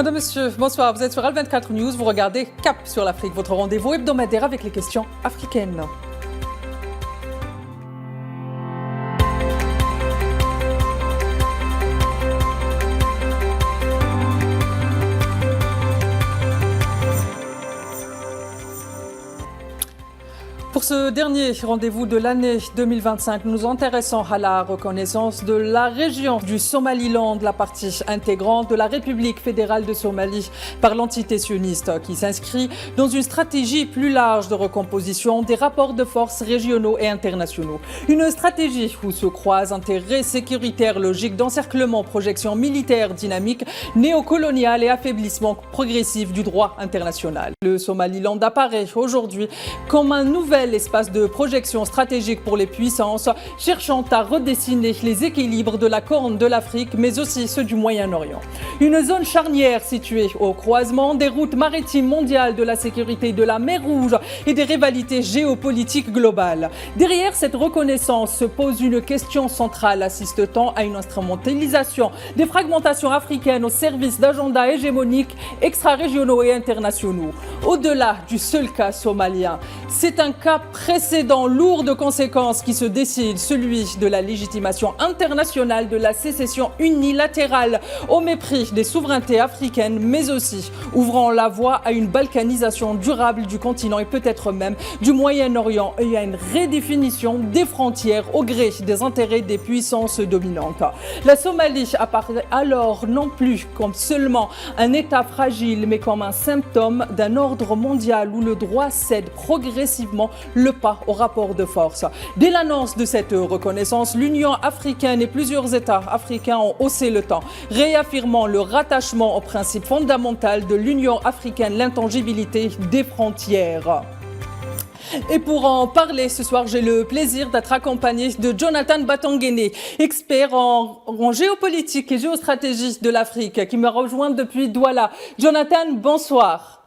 Madame, Monsieur, bonsoir. Vous êtes sur Al24 News. Vous regardez Cap sur l'Afrique, votre rendez-vous hebdomadaire avec les questions africaines. Pour ce dernier rendez-vous de l'année 2025, nous nous intéressons à la reconnaissance de la région du Somaliland, la partie intégrante de la République fédérale de Somalie par l'entité sioniste qui s'inscrit dans une stratégie plus large de recomposition des rapports de force régionaux et internationaux. Une stratégie où se croisent intérêts sécuritaires logiques d'encerclement, projection militaire dynamique, néocoloniale et affaiblissement progressif du droit international. Le Somaliland apparaît aujourd'hui comme un nouvel espace de projection stratégique pour les puissances, cherchant à redessiner les équilibres de la Corne de l'Afrique, mais aussi ceux du Moyen-Orient. Une zone charnière située au croisement des routes maritimes mondiales, de la sécurité de la mer Rouge et des rivalités géopolitiques globales. Derrière cette reconnaissance se pose une question centrale, assiste-t-on à une instrumentalisation des fragmentations africaines au service d'agendas hégémoniques extra-régionaux et internationaux. Au-delà du seul cas somalien, c'est un cas précédent lourd de conséquences qui se dessine, celui de la légitimation internationale de la sécession unilatérale au mépris des souverainetés africaines, mais aussi ouvrant la voie à une balkanisation durable du continent et peut-être même du Moyen-Orient et à une redéfinition des frontières au gré des intérêts des puissances dominantes. La Somalie apparaît alors non plus comme seulement un État fragile, mais comme un symptôme d'un ordre mondial où le droit cède progressivement le pas au rapport de force. Dès l'annonce de cette reconnaissance, l'Union africaine et plusieurs États africains ont haussé le ton, réaffirmant le rattachement au principe fondamental de l'Union africaine, l'intangibilité des frontières. Et pour en parler ce soir, j'ai le plaisir d'être accompagné de Jonathan Batangene, expert en géopolitique et géostratégie de l'Afrique, qui me rejoint depuis Douala. Jonathan, bonsoir.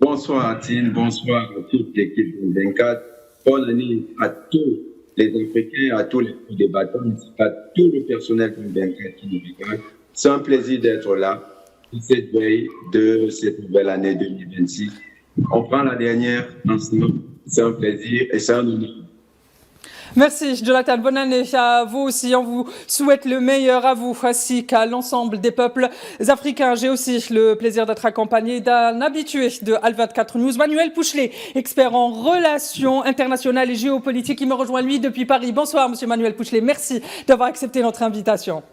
Bonsoir Atine, bonsoir à toute l'équipe de 24. Bonne année à tous les Africains, à tous les débattants, à tout le personnel de 24 qui nous regarde. C'est un plaisir d'être là pour cette veille de cette nouvelle année 2026. On prend la dernière ensemble. C'est un plaisir et c'est un honneur. Merci Jonathan, bonne année à vous aussi. On vous souhaite le meilleur à vous ainsi qu'à l'ensemble des peuples africains. J'ai aussi le plaisir d'être accompagné d'un habitué de Al24 News, Manuel Pouchelet, expert en relations internationales et géopolitiques, qui me rejoint lui depuis Paris. Bonsoir Monsieur Manuel Pouchelet, merci d'avoir accepté notre invitation.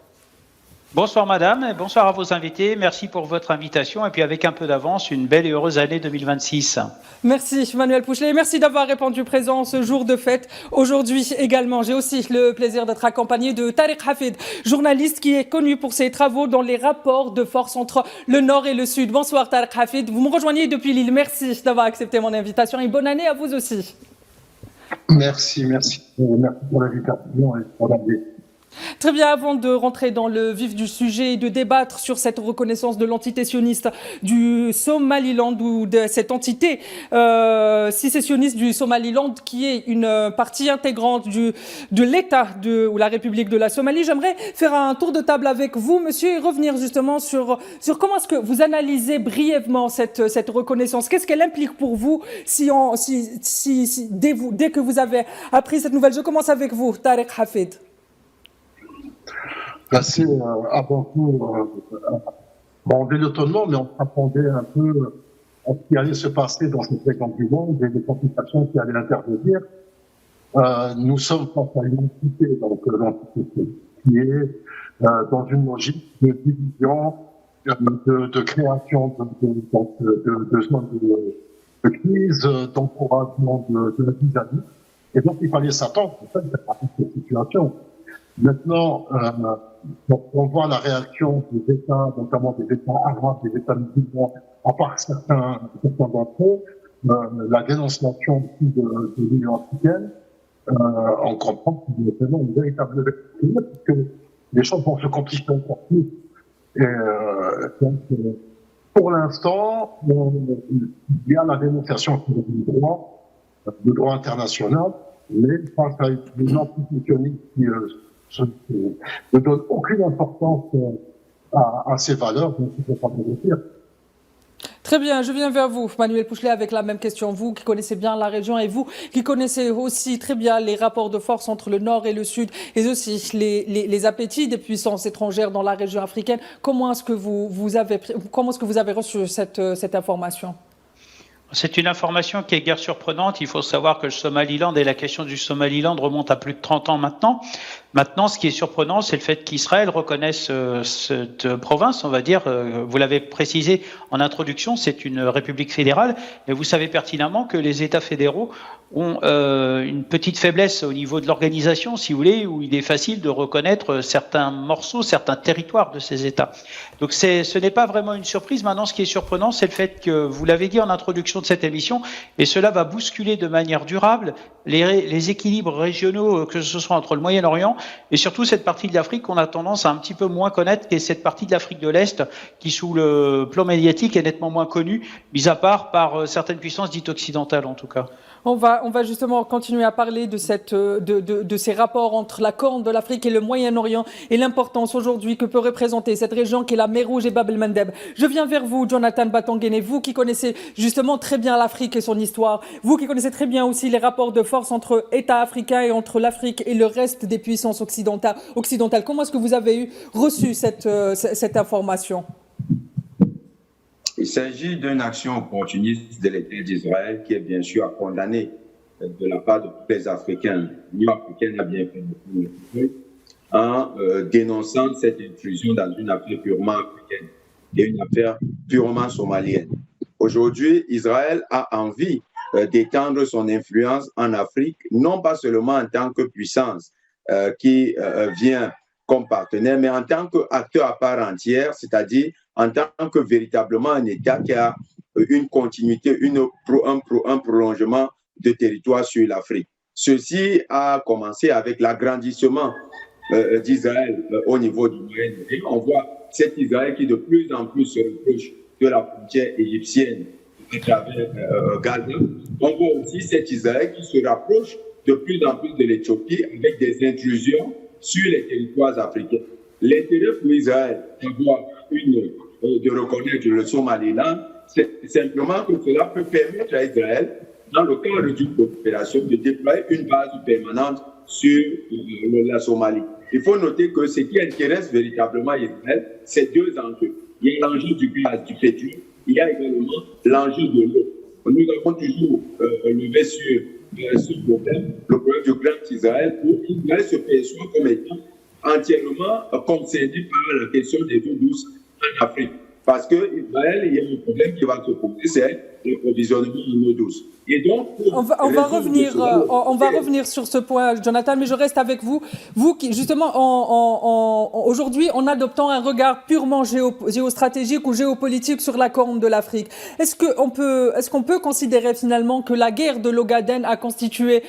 Bonsoir madame, et bonsoir à vos invités, merci pour votre invitation et puis avec un peu d'avance, une belle et heureuse année 2026. Merci Manuel Pouchelet, merci d'avoir répondu présent ce jour de fête. Aujourd'hui également, j'ai aussi le plaisir d'être accompagné de Tariq Hafid, journaliste qui est connu pour ses travaux dans les rapports de force entre le Nord et le Sud. Bonsoir Tariq Hafid, vous me rejoignez depuis Lille, merci d'avoir accepté mon invitation et bonne année à vous aussi. Merci pour l'invitation et pour l'année. Très bien, avant de rentrer dans le vif du sujet et de débattre sur cette reconnaissance de l'entité sioniste du Somaliland ou de cette entité sécessionniste du Somaliland qui est une partie intégrante de l'État ou la République de la Somalie, j'aimerais faire un tour de table avec vous, monsieur, et revenir justement sur comment est-ce que vous analysez brièvement cette reconnaissance. Qu'est-ce qu'elle implique pour vous dès que vous avez appris cette nouvelle? Je commence avec vous, Tariq Hafid. C'est avant tout dès l'étonnement, mais on s'attendait un peu à ce qui allait se passer dans cette région du monde et les complications qui allaient intervenir. Nous sommes face à une entité, donc l'entité qui est dans une logique de division, de création de zones de crise, d'encouragement de la vis-à-vis. Et donc il fallait s'attendre à cette situation. Maintenant, on voit la réaction des États, notamment des États arabes, des États musulmans, à part certains d'entre eux, la dénonciation de l'Union africaine, on comprend qu'il y a vraiment une véritable lecture, parce que les choses vont se compliquer encore plus. Et donc, pour l'instant, il y a la dénonciation du droit international, mais face à une entité sioniste qui ne donne aucune importance à ces valeurs dont il ne faut pas démentir. Très bien, je viens vers vous, Manuel Pouchelet, avec la même question. Vous qui connaissez bien la région et vous qui connaissez aussi très bien les rapports de force entre le Nord et le Sud et aussi les appétits des puissances étrangères dans la région africaine, comment est-ce que vous avez reçu cette information ? C'est une information qui est guère surprenante. Il faut savoir que le Somaliland et la question du Somaliland remonte à plus de 30 ans maintenant. Maintenant, ce qui est surprenant, c'est le fait qu'Israël reconnaisse cette province, on va dire. Vous l'avez précisé en introduction, c'est une république fédérale. Mais vous savez pertinemment que les États fédéraux ont une petite faiblesse au niveau de l'organisation, si vous voulez, où il est facile de reconnaître certains morceaux, certains territoires de ces États. Donc ce n'est pas vraiment une surprise. Maintenant, ce qui est surprenant, c'est le fait que, vous l'avez dit en introduction de cette émission, et cela va bousculer de manière durable les équilibres régionaux, que ce soit entre le Moyen-Orient et surtout cette partie de l'Afrique qu'on a tendance à un petit peu moins connaître, qui est cette partie de l'Afrique de l'Est qui, sous le plan médiatique, est nettement moins connue, mis à part par certaines puissances dites occidentales en tout cas. On va justement continuer à parler de ces rapports entre la Corne de l'Afrique et le Moyen-Orient et l'importance aujourd'hui que peut représenter cette région qui est la mer Rouge et Bab el-Mandeb. Je viens vers vous, Jonathan Batangene, vous qui connaissez justement très bien l'Afrique et son histoire, vous qui connaissez très bien aussi les rapports de force entre États africains et entre l'Afrique et le reste des puissances occidentales. Comment est-ce que vous avez reçu cette information ? Il s'agit d'une action opportuniste de l'État d'Israël qui est bien sûr à condamner de la part de tous les Africains. L'Union africaine a bien fait le truc en dénonçant cette intrusion dans une affaire purement africaine et une affaire purement somalienne. Aujourd'hui, Israël a envie d'étendre son influence en Afrique, non pas seulement en tant que puissance qui vient comme partenaire, mais en tant qu'acteur à part entière, c'est-à-dire en tant que véritablement un État qui a une continuité, un prolongement de territoire sur l'Afrique. Ceci a commencé avec l'agrandissement d'Israël au niveau du Moyen-Orient. On voit cet Israël qui de plus en plus se rapproche de la frontière égyptienne à travers Gaza. On voit aussi cet Israël qui se rapproche de plus en plus de l'Éthiopie avec des intrusions sur les territoires africains. L'intérêt pour Israël de reconnaître le Somaliland, c'est simplement que cela peut permettre à Israël, dans le cadre d'une coopération, de déployer une base permanente sur la Somalie. Il faut noter que ce qui intéresse véritablement Israël, c'est deux enjeux. Il y a l'enjeu du gaz, du pétrole, il y a également l'enjeu de l'eau. Nous avons toujours levé sur ce problème, le problème du grand Israël, où Israël se perçoit comme étant entièrement concerné par la question des eaux douces en Afrique. Parce qu'Israël, il y a un problème qui va se poser, c'est l'approvisionnement en eau douce. Et donc, on va revenir sur ce point, Jonathan, mais je reste avec vous. Vous qui, justement, aujourd'hui, en adoptant un regard purement géostratégique ou géopolitique sur la Corne de l'Afrique, est-ce qu'on peut considérer finalement que la guerre de l'Ogaden a constitué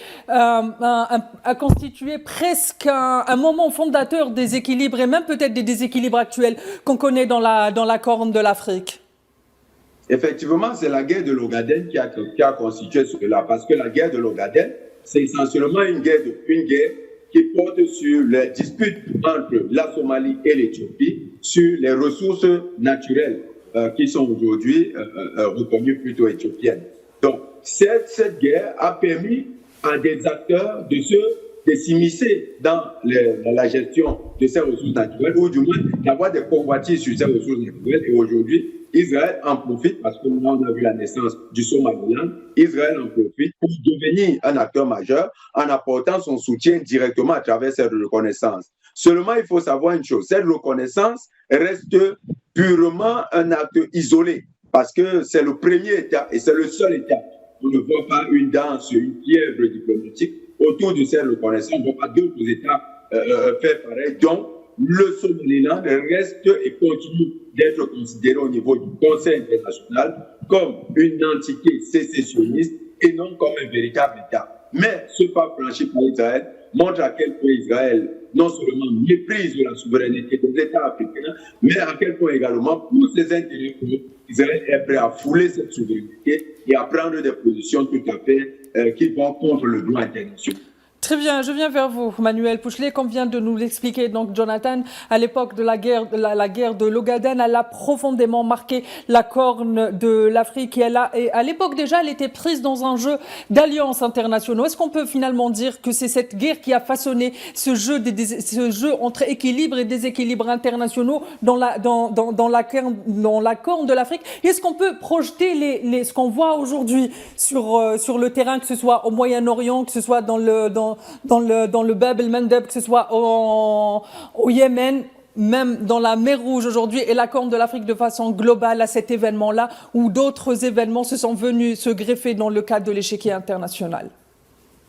presque un moment fondateur des équilibres et même peut-être des déséquilibres actuels qu'on connaît dans la Corne de l'Afrique? Effectivement, c'est la guerre de l'Ogaden qui a constitué cela, parce que la guerre de l'Ogaden, c'est essentiellement une guerre qui porte sur les disputes entre la Somalie et l'Éthiopie, sur les ressources naturelles qui sont aujourd'hui reconnues plutôt éthiopiennes. Donc, cette guerre a permis à des acteurs de s'immiscer dans la gestion de ces ressources naturelles, ou du moins d'avoir des convoitises sur ces ressources naturelles. Et aujourd'hui, Israël en profite, parce que là, on a vu la naissance du Somaliland. Israël en profite pour devenir un acteur majeur en apportant son soutien directement à travers cette reconnaissance. Seulement, il faut savoir une chose, cette reconnaissance reste purement un acte isolé, parce que c'est le premier État et c'est le seul État. On ne voit pas une danse, une fièvre diplomatique autour de cette reconnaissance. On ne voit pas d'autres États faire pareil. Donc, le Somaliland reste et continue d'être considéré au niveau du Conseil international comme une entité sécessionniste et non comme un véritable État. Mais ce pas franchi par Israël montre à quel point Israël non seulement méprise la souveraineté des États africains, mais à quel point également, pour ses intérêts, Israël est prêt à fouler cette souveraineté et à prendre des positions tout à fait qui vont contre le droit international. Très bien, je viens vers vous, Manuel Pouchelet. Comme vient de nous l'expliquer donc Jonathan, à l'époque de la guerre de l'Ogaden, elle a profondément marqué la corne de l'Afrique et à l'époque déjà, elle était prise dans un jeu d'alliances internationaux. Est-ce qu'on peut finalement dire que c'est cette guerre qui a façonné ce jeu entre équilibre et déséquilibre internationaux dans la corne de l'Afrique? Est-ce qu'on peut projeter ce qu'on voit aujourd'hui sur le terrain, que ce soit au Moyen-Orient, que ce soit dans le Bab el-Mandeb, que ce soit au Yémen, même dans la mer Rouge aujourd'hui et la Corne de l'Afrique de façon globale à cet événement-là, où d'autres événements se sont venus se greffer dans le cadre de l'échiquier international?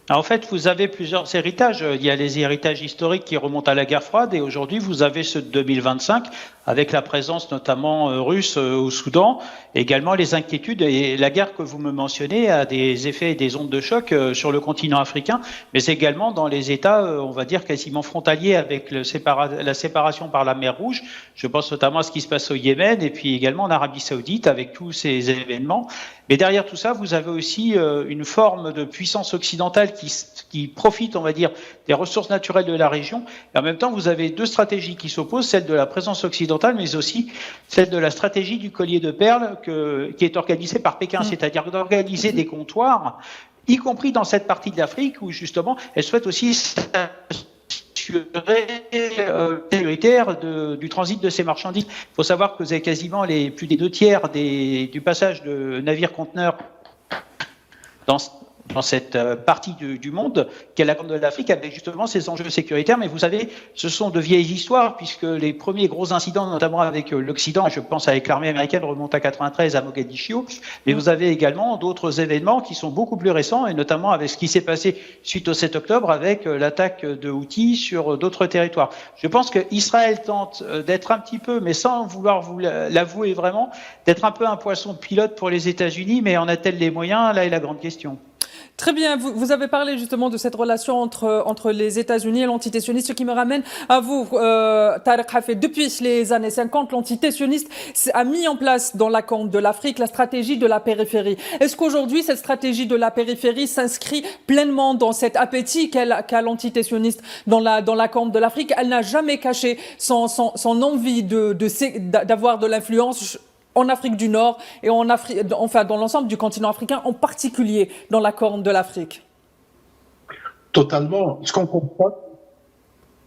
En fait, vous avez plusieurs héritages. Il y a les héritages historiques qui remontent à la guerre froide et aujourd'hui, vous avez ceux de 2025 avec la présence notamment russe au Soudan, également les inquiétudes et la guerre que vous me mentionnez a des effets et des ondes de choc sur le continent africain, mais également dans les États, on va dire, quasiment frontaliers avec la séparation par la mer Rouge. Je pense notamment à ce qui se passe au Yémen et puis également en Arabie Saoudite avec tous ces événements. Mais derrière tout ça, vous avez aussi une forme de puissance occidentale qui profite, on va dire, des ressources naturelles de la région. Et en même temps, vous avez deux stratégies qui s'opposent, celle de la présence occidentale, mais aussi celle de la stratégie du collier de perles qui est organisée par Pékin, c'est-à-dire d'organiser des comptoirs, y compris dans cette partie de l'Afrique où justement, elle souhaite aussi s'assurer sécuritaire du transit de ces marchandises. Il faut savoir que vous avez quasiment plus des 2/3 du passage de navires conteneurs dans cette partie du monde qu'est la Corne de l'Afrique avec justement ces enjeux sécuritaires. Mais vous savez, ce sont de vieilles histoires puisque les premiers gros incidents, notamment avec l'Occident, je pense avec l'armée américaine, remontent à 93 à Mogadiscio. Mais vous avez également d'autres événements qui sont beaucoup plus récents et notamment avec ce qui s'est passé suite au 7 octobre avec l'attaque de Houthis sur d'autres territoires. Je pense qu'Israël tente d'être un petit peu, mais sans vouloir vous l'avouer vraiment, d'être un peu un poisson pilote pour les États-Unis, mais en a-t-elle les moyens? Là est la grande question. Très bien, vous avez parlé justement de cette relation entre les États-Unis et l'entité sioniste, ce qui me ramène à vous, Tarek Hafez. Depuis les années 50, l'entité sioniste a mis en place dans la Corne de l'Afrique la stratégie de la périphérie. Est-ce qu'aujourd'hui, cette stratégie de la périphérie s'inscrit pleinement dans cet appétit qu'a l'entité sioniste dans la Corne de l'Afrique? Elle n'a jamais caché son envie d'avoir de l'influence en Afrique du Nord et dans l'ensemble du continent africain, en particulier dans la Corne de l'Afrique. Totalement. Ce qu'on comprend,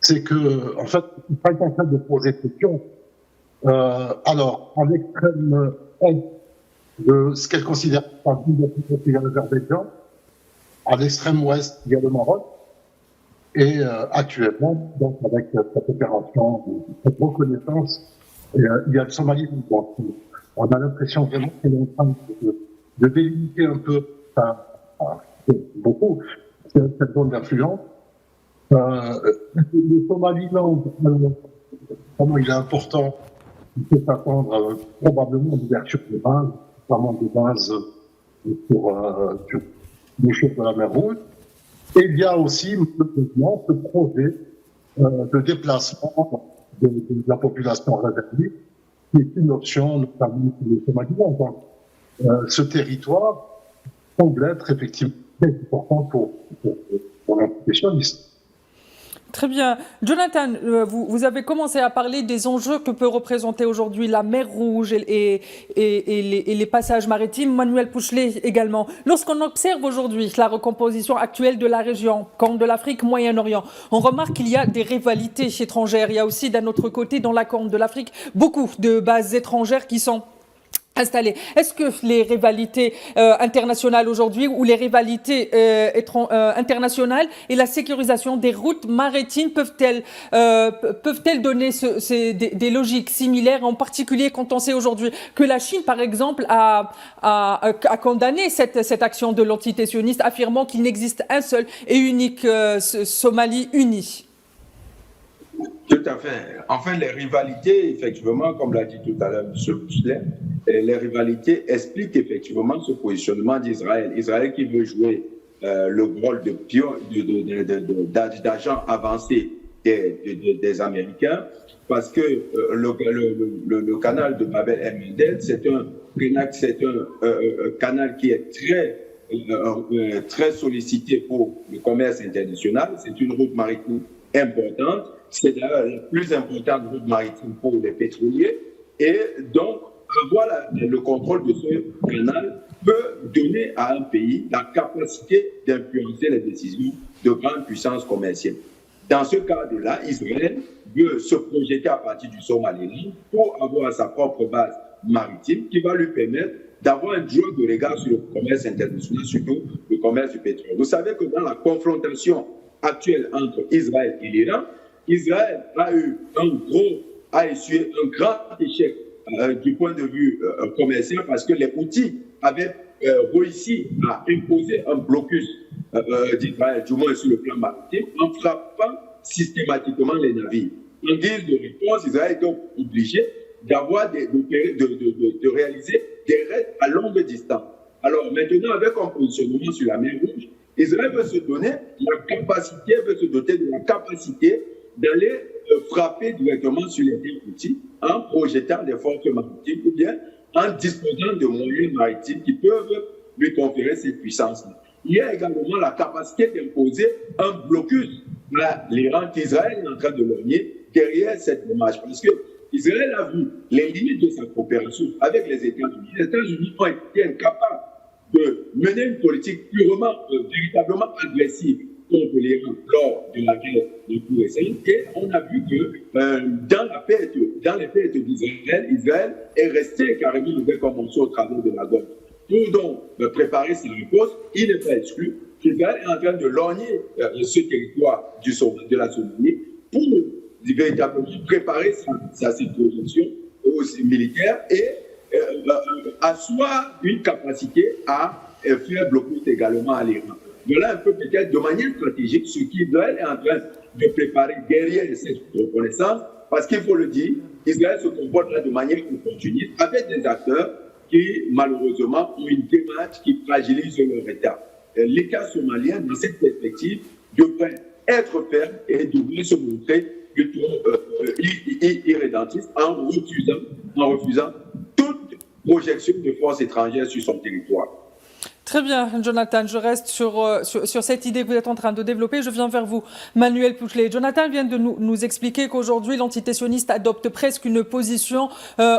c'est que, en fait, il est en train de poser des questions. Alors, en extrême est de ce qu'elle considère comme il y a l'Azerbaïdjan, à l'extrême ouest, il y a le Maroc, et actuellement, donc avec cette opération, cette reconnaissance, il y a le Somalie. On a l'impression vraiment qu'elle est en train de délimiter un peu, beaucoup, cette zone d'influence. Le Somaliland, vraiment il est important, il faut s'attendre probablement à l'ouverture de bases, notamment des bases sur les choses de la mer Rouge. Et il y a aussi ce projet de déplacement de la population réservée, qui est une option, notamment pour les Somaliens. Donc, ce territoire semble être effectivement très important pour l'entité sioniste. Très bien. Jonathan, vous avez commencé à parler des enjeux que peut représenter aujourd'hui la mer Rouge et les passages maritimes. Manuel Pouchelet également. Lorsqu'on observe aujourd'hui la recomposition actuelle de la région, Corne de l'Afrique, Moyen-Orient, on remarque qu'il y a des rivalités étrangères. Il y a aussi d'un autre côté, dans la Corne de l'Afrique, beaucoup de bases étrangères qui sont installées. Est-ce que les rivalités internationales aujourd'hui ou les rivalités internationales et la sécurisation des routes maritimes peuvent-elles donner des logiques similaires, en particulier quand on sait aujourd'hui que la Chine, par exemple, a condamné cette action de l'entité sioniste, affirmant qu'il n'existe un seul et unique Somalie unie? Tout à fait. Enfin, les rivalités, effectivement, comme l'a dit tout à l'heure M. Pouchelet, les rivalités expliquent effectivement ce positionnement d'Israël. Israël qui veut jouer le rôle de pion, d'agent avancé des Américains, parce que le canal de Bab el-Mandeb, c'est un canal qui est très très sollicitée pour le commerce international. C'est une route maritime importante. C'est d'ailleurs la plus importante route maritime pour les pétroliers. Et donc, avoir le contrôle de ce canal peut donner à un pays la capacité d'influencer les décisions de grandes puissances commerciales. Dans ce cadre-là, Israël veut se projeter à partir du Somaliland pour avoir sa propre base maritime qui va lui permettre d'avoir un droit de regard sur le commerce international, surtout le commerce du pétrole. Vous savez que dans la confrontation actuelle entre Israël et l'Iran, Israël a essuyé un grand échec du point de vue commercial parce que les Houthis avaient réussi à imposer un blocus d'Israël, du moins sur le plan maritime, en frappant systématiquement les navires. En guise de réponse, Israël est donc obligé de réaliser des raids à longue distance. Alors maintenant, avec un positionnement sur la mer Rouge, Israël veut se doter de la capacité d'aller frapper directement sur les terres Houthis en projetant des forces maritimes ou bien en disposant de moyens maritimes qui peuvent lui conférer cette puissance-là. Il y a également la capacité d'imposer un blocus à l'Iran qu'Israël est en train de lorgner derrière cette démarche. Parce que Israël a vu les limites de sa coopération avec les États-Unis. Les États-Unis ont été incapables de mener une politique véritablement agressive contre l'Iran lors de la guerre de plus récente. Et on a vu que dans les pertes d'Israël, Israël est resté carrément avec un morceau au travers de la gorge. Pour donc préparer sa riposte, il n'est pas exclu qu'Israël est en train de lorgner ce territoire de la Somalie pour véritablement préparer sa projection aussi militaire et asseoir une capacité à faire blocus également à l'Iran. Voilà un peu peut-être de manière stratégique ce qu'Israël est en train de préparer derrière cette reconnaissance, parce qu'il faut le dire, Israël se comporte là de manière opportuniste avec des acteurs qui malheureusement ont une démarche qui fragilise leur État. L'État somalien, dans cette perspective, devrait être ferme et devrait se montrer plutôt irrédentiste en refusant toute projection de forces étrangères sur son territoire. Très bien, Jonathan, je reste sur cette idée que vous êtes en train de développer. Je viens vers vous, Manuel Pouchelet. Jonathan vient de nous expliquer qu'aujourd'hui, l'entité sioniste adopte presque une position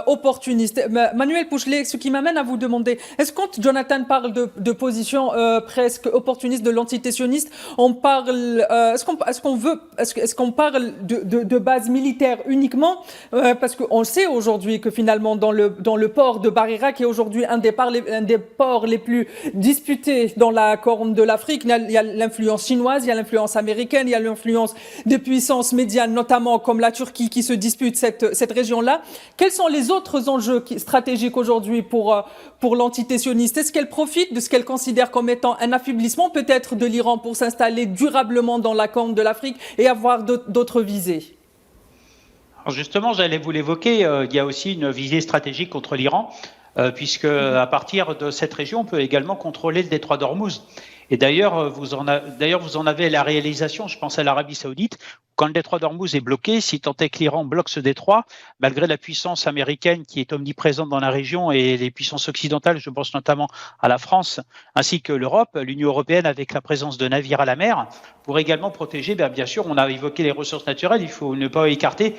opportuniste. Manuel Pouchelet, ce qui m'amène à vous demander, est-ce que quand Jonathan parle de position presque opportuniste de l'entité sioniste, on parle, est-ce qu'on parle de base militaire uniquement parce qu'on sait aujourd'hui que finalement, dans le port de Barira, qui est aujourd'hui un des ports les plus disputé dans la Corne de l'Afrique. Il y a l'influence chinoise, il y a l'influence américaine, il y a l'influence des puissances médianes, notamment comme la Turquie, qui se disputent cette région-là. Quels sont les autres enjeux stratégiques aujourd'hui pour l'entité sioniste? Est-ce qu'elle profite de ce qu'elle considère comme étant un affaiblissement peut-être de l'Iran pour s'installer durablement dans la Corne de l'Afrique et avoir d'autres visées? Alors justement, j'allais vous l'évoquer, il y a aussi une visée stratégique contre l'Iran. Puisque à partir de cette région, on peut également contrôler le détroit d'Ormuz. Et d'ailleurs, vous en avez la réalisation, je pense à l'Arabie Saoudite, quand le détroit d'Ormuz est bloqué, si tant est que l'Iran bloque ce détroit, malgré la puissance américaine qui est omniprésente dans la région et les puissances occidentales, je pense notamment à la France ainsi que l'Europe, l'Union européenne avec la présence de navires à la mer, pour également protéger, bien sûr, on a évoqué les ressources naturelles, il faut ne pas écarter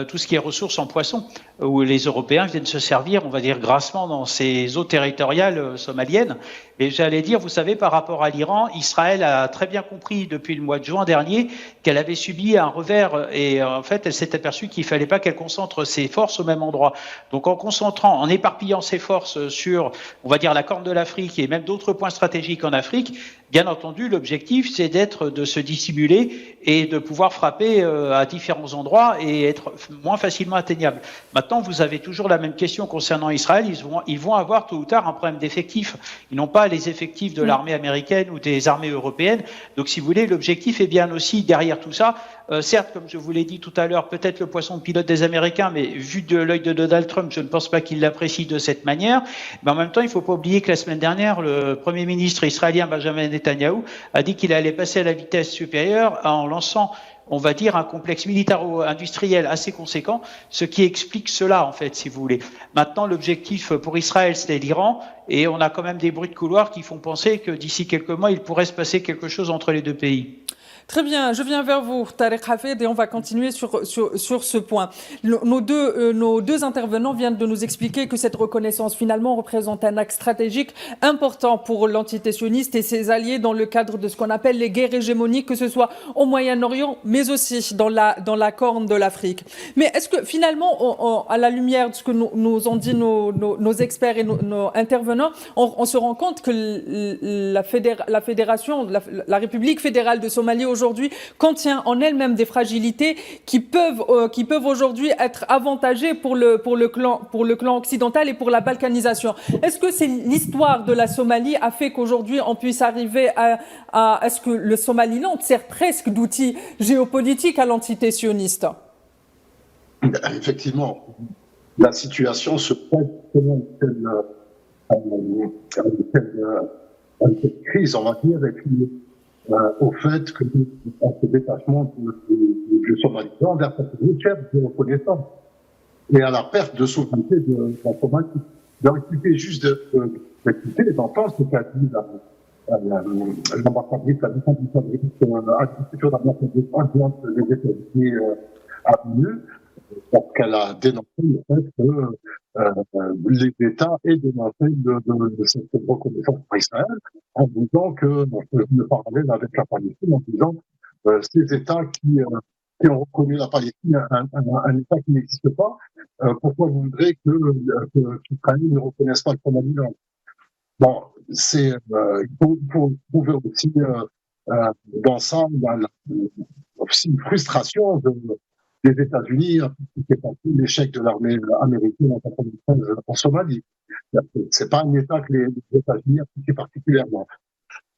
tout ce qui est ressources en poisson, où les Européens viennent se servir, on va dire grassement, dans ces eaux territoriales somaliennes. Et j'allais dire, vous savez, par rapport à l'Iran, Israël a très bien compris depuis le mois de juin dernier qu'elle avait subi un revers et en fait, elle s'est aperçue qu'il fallait pas qu'elle concentre ses forces au même endroit. Donc en éparpillant ses forces sur, on va dire, la Corne de l'Afrique et même d'autres points stratégiques en Afrique, bien entendu, l'objectif, c'est de se dissimuler et de pouvoir frapper à différents endroits et être moins facilement atteignable. Maintenant, vous avez toujours la même question concernant Israël. Ils vont avoir tôt ou tard un problème d'effectifs. Ils n'ont pas les effectifs de l'armée américaine ou des armées européennes. Donc, si vous voulez, l'objectif est bien aussi derrière tout ça. Certes, comme je vous l'ai dit tout à l'heure, peut-être le poisson pilote des Américains, mais vu de l'œil de Donald Trump, je ne pense pas qu'il l'apprécie de cette manière. Mais en même temps, il ne faut pas oublier que la semaine dernière, le Premier ministre israélien Benjamin Netanyahou a dit qu'il allait passer à la vitesse supérieure en lançant on va dire, un complexe militaro-industriel assez conséquent, ce qui explique cela, en fait, si vous voulez. Maintenant, l'objectif pour Israël, c'était l'Iran, et on a quand même des bruits de couloir qui font penser que d'ici quelques mois, il pourrait se passer quelque chose entre les deux pays. Très bien, je viens vers vous, Tarek Hafed, et on va continuer sur ce point. Nos deux intervenants viennent de nous expliquer que cette reconnaissance finalement représente un axe stratégique important pour l'entité sioniste et ses alliés dans le cadre de ce qu'on appelle les guerres hégémoniques, que ce soit au Moyen-Orient, mais aussi dans la Corne de l'Afrique. Mais est-ce que finalement, à la lumière de ce que nous ont dit nos experts et nos intervenants, on se rend compte que la République fédérale de Somalie aujourd'hui contient en elle-même des fragilités qui peuvent aujourd'hui être avantagées pour le clan occidental et pour la balkanisation. Est-ce que c'est l'histoire de la Somalie a fait qu'aujourd'hui on puisse arriver à est-ce que le Somaliland sert presque d'outil géopolitique à l'entité sioniste? Effectivement, la situation se prête selon cette crise, on va dire, et puis au fait que ce détachement du Somaliland vers cette recherche de reconnaissance et à la perte de souveraineté de la Somalie. Donc, il suffit juste d'écouter les ententes, ce qu'a dit l'ambassadrice, la vice-ambassadrice agriculture d'ambassadrice adjointe des États-Unis à l'ONU, parce qu'elle a dénoncé le fait que les États aient dénoncé cette reconnaissance par Israël en disant que, le parallèle avec la Palestine, en disant ces États qui ont reconnu la Palestine, un État qui n'existe pas, pourquoi vous voudrez qu'Israël ne reconnaisse pas le Somaliland? Bon, il faut trouver aussi dans ça aussi une frustration des États-Unis, qui fait partie de l'échec de l'armée américaine en 1993 en Somalie. C'est pas un État que les États-Unis appliquent particulièrement.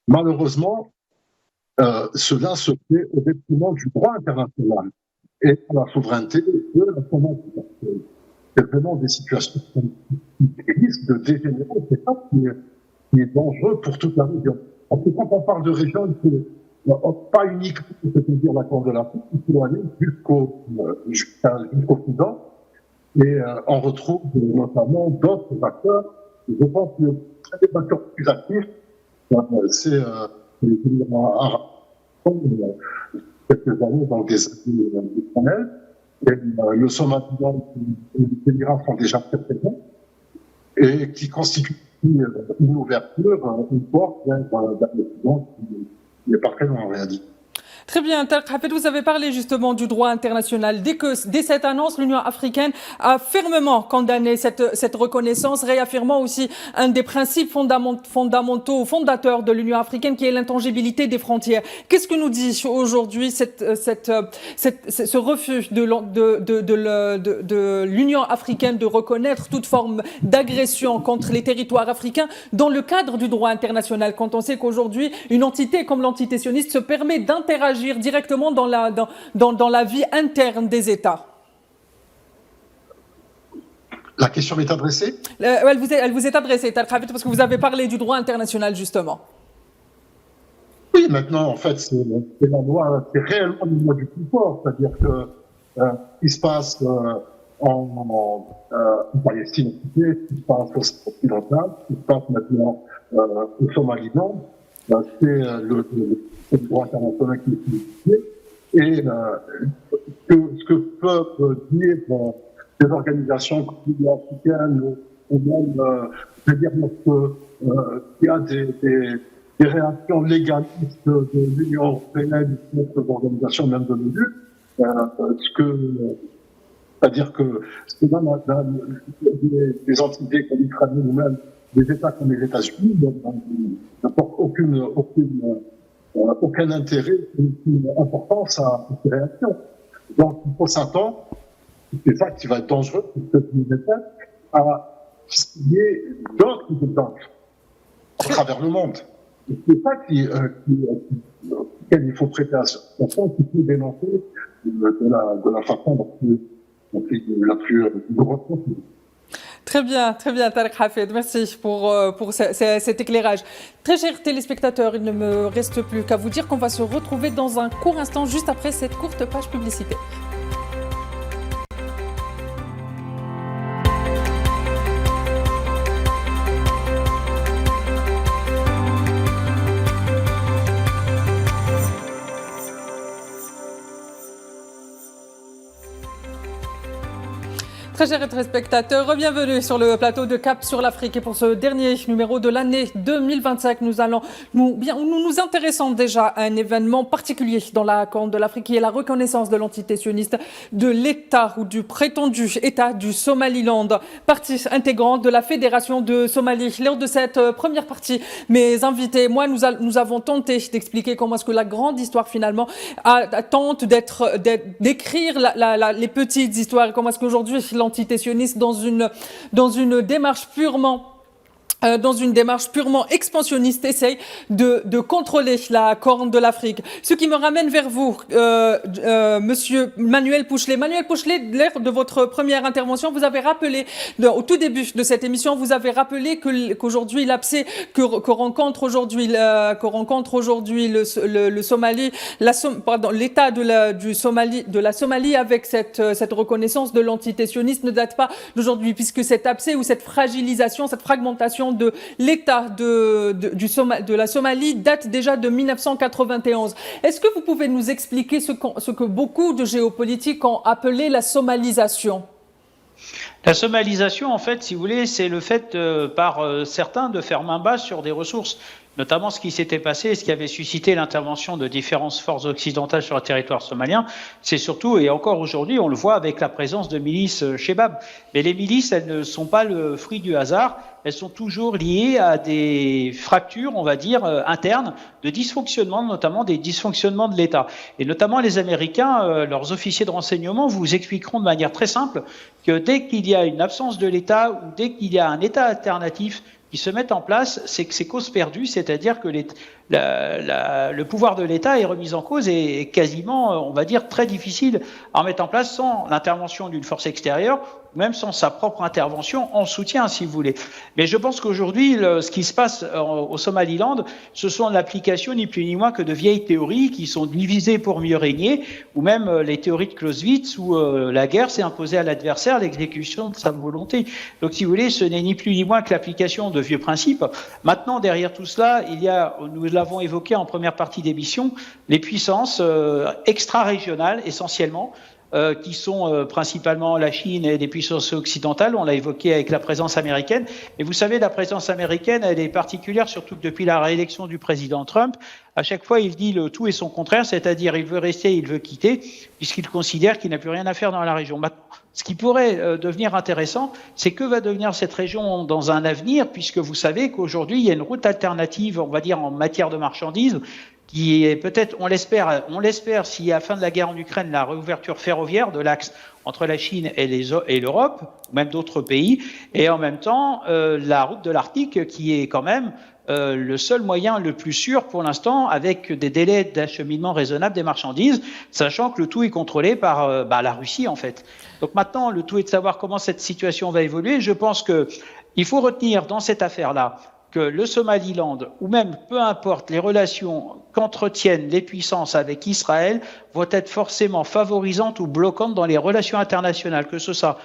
Malheureusement, cela se fait au détriment du droit international et de la souveraineté de la Somalie. C'est vraiment des situations qui risquent de dégénérer. C'est ça qui est dangereux pour toute la région. Parce que quand on parle de région, il faut pas uniquement, c'est-à-dire la Corne de l'Afrique, il faut aller jusqu'au Soudan, et on retrouve notamment d'autres acteurs. Je pense que les acteurs plus actifs, c'est les Émirats arabes, quelques années dans des années et le Somaliland et les Émirats sont déjà très présents, et qui constituent une ouverture, une porte vers l'Occident qui n'est pas très loin en réalité. Très bien, Tarek Hafed, vous avez parlé justement du droit international. Dès cette annonce, l'Union africaine a fermement condamné cette reconnaissance, réaffirmant aussi un des principes fondamentaux, fondateurs de l'Union africaine, qui est l'intangibilité des frontières. Qu'est-ce que nous dit aujourd'hui ce refus de l'Union africaine de reconnaître toute forme d'agression contre les territoires africains dans le cadre du droit international, quand on sait qu'aujourd'hui, une entité comme l'entité sioniste se permet d'interagir directement dans la vie interne des États? La question m'est adressée? Elle vous est adressée, Tarek Hafed, parce que vous avez parlé du droit international, justement. Oui, maintenant, en fait, c'est la loi, c'est réellement une loi du plus fort. C'est-à-dire que ce qui se passe en Palestine, ce qui se passe au Occidental, ce qui se passe maintenant au Somaliland, c'est le droit international qui est utilisé. Et ce que peuvent dire des organisations comme l'Union africaine ou même, je veux dire, qu'il y a des réactions légalistes de l'Union européenne, d'autres organisations, même de l'ONU, c'est-à-dire que des entités comme Israël ou même des États comme les États-Unis n'apportent aucun intérêt, aucune importance à ces réactions. Donc, il faut s'attendre, c'est ça qui va être dangereux, à signer d'autres exemples à travers le monde. Et c'est ça auquel il faut prêter attention, qu'il faut dénoncer de la façon la plus grosse possible. Très bien, Tarek Hafed. Merci pour cet éclairage. Très chers téléspectateurs, il ne me reste plus qu'à vous dire qu'on va se retrouver dans un court instant, juste après cette courte page publicitaire. Très chers téléspectateurs, bienvenue sur le plateau de Cap sur l'Afrique. Et pour ce dernier numéro de l'année 2025, nous nous intéressons déjà à un événement particulier dans la Corne de l'Afrique, qui est la reconnaissance de l'entité sioniste de l'État ou du prétendu État du Somaliland, partie intégrante de la Fédération de Somalie. Lors de cette première partie, mes invités, nous avons tenté d'expliquer comment est-ce que la grande histoire finalement tente d'écrire les petites histoires, comment est-ce qu'aujourd'hui l'entité sioniste dans une démarche purement expansionniste, essaye de contrôler la Corne de l'Afrique. Ce qui me ramène vers vous, monsieur Manuel Pouchelet. Manuel Pouchelet, lors de votre première intervention, vous avez rappelé, au tout début de cette émission, vous avez rappelé qu'aujourd'hui, l'abcès que rencontre aujourd'hui le Somalie, l'État de la Somalie avec cette reconnaissance de l'entité sioniste ne date pas d'aujourd'hui, puisque cet abcès ou cette fragilisation, cette fragmentation de l'État de la Somalie date déjà de 1991. Est-ce que vous pouvez nous expliquer ce que beaucoup de géopolitiques ont appelé la somalisation ? La somalisation, en fait, si vous voulez, c'est le fait par certains de faire main basse sur des ressources, notamment ce qui s'était passé et ce qui avait suscité l'intervention de différentes forces occidentales sur le territoire somalien. C'est surtout, et encore aujourd'hui, on le voit avec la présence de milices Shebab. Mais les milices, elles ne sont pas le fruit du hasard, elles sont toujours liées à des fractures, on va dire, internes, de dysfonctionnement, notamment des dysfonctionnements de l'État. Et notamment les Américains, leurs officiers de renseignement vous expliqueront de manière très simple que dès qu'il y a une absence de l'État ou dès qu'il y a un État alternatif qui se mettent en place, c'est que c'est cause perdue, c'est-à-dire que le pouvoir de l'État est remis en cause et est quasiment, on va dire, très difficile à mettre en place sans l'intervention d'une force extérieure, même sans sa propre intervention en soutien, si vous voulez. Mais je pense qu'aujourd'hui, ce qui se passe au Somaliland, ce sont l'application ni plus ni moins que de vieilles théories qui sont divisées pour mieux régner, ou même les théories de Clausewitz où la guerre s'est imposée à l'adversaire, l'exécution de sa volonté. Donc, si vous voulez, ce n'est ni plus ni moins que l'application de vieux principes. Maintenant, derrière tout cela, il y a, nous l'avons évoqué en première partie d'émission, les puissances extra-régionales essentiellement, qui sont principalement la Chine et des puissances occidentales. On l'a évoqué avec la présence américaine. Et vous savez, la présence américaine, elle est particulière, surtout que depuis la réélection du président Trump. À chaque fois, il dit le tout et son contraire, c'est-à-dire il veut rester, il veut quitter, puisqu'il considère qu'il n'a plus rien à faire dans la région. Maintenant, ce qui pourrait devenir intéressant, c'est que va devenir cette région dans un avenir, puisque vous savez qu'aujourd'hui, il y a une route alternative, on va dire, en matière de marchandises, qui est peut-être, on l'espère, si à la fin de la guerre en Ukraine, la réouverture ferroviaire de l'axe entre la Chine et l'Europe, ou même d'autres pays, et en même temps la route de l'Arctique, qui est quand même le seul moyen le plus sûr pour l'instant, avec des délais d'acheminement raisonnables des marchandises, sachant que le tout est contrôlé par la Russie en fait. Donc maintenant, le tout est de savoir comment cette situation va évoluer. Je pense que il faut retenir dans cette affaire-là que le Somaliland, ou même peu importe les relations qu'entretiennent les puissances avec Israël, vont être forcément favorisantes ou bloquantes dans les relations internationales, que ce soit,